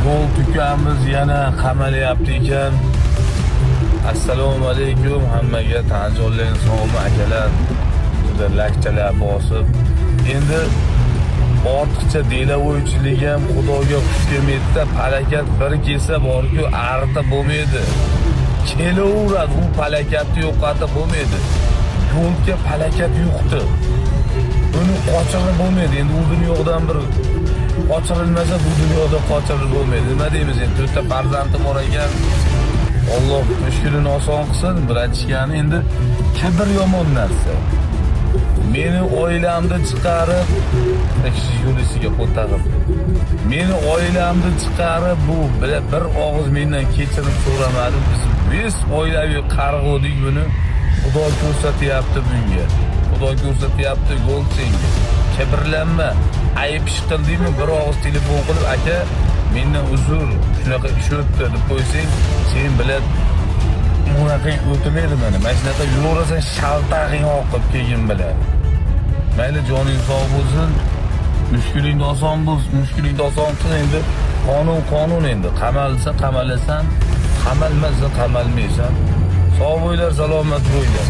Yo'l tukamiz yana qamalyapti ekan. Assalomu alaykum hammaga, tanjonlar, sog'mi akalar, juda lakchalar bosib. Endi ortiqcha delavoychilik ham Xudoga xush kelmaydi-da, palakat bir kelsa borku arta bo'lmaydi. Kelaveradi, u palakatni yo'qotib bo'lmaydi. Yo'lga palakat yo'qdi. Uni qochirib bo'lmaydi. Endi u dunyodan bir qochirilmasa bu dunyoda qochirib bo'lmaydi. Nima deymiz endi? 4 ta farzandim bor ekan. Alloh mushkulini oson qilsin. Bir aytishgani endi kibr yomon narsa. Meni oilamni chiqarib, yo'lisiga qo'tag'ib. Meni oilamni chiqarib bu bir og'iz mendan kechirim so'ramadim. Biz oilaviy qarg'odik buni. Xudo ko'rsatyapti bunga. Xudo ko'rsatyapti Goldsenga. Kibrlanma. Ayb ish qildingmi? Bir og'iz telefon qilib, aka, mendan uzr, shunaqa ish o'tdi deb qo'ysang, sen bilad, bunaqa o'tmaydi mana. Mana shunaqa yurasan, shaltag'ing oqib keyin biladi. Mayli joning sog' bo'lsin, mushkulingni oson bo'lsin, mushkulingni oson qil endi. Qonun endi. Qamalsa qamalasan, qamalmasa qamalmaysan. Sog' bo'ylar, salomat bo'ylar.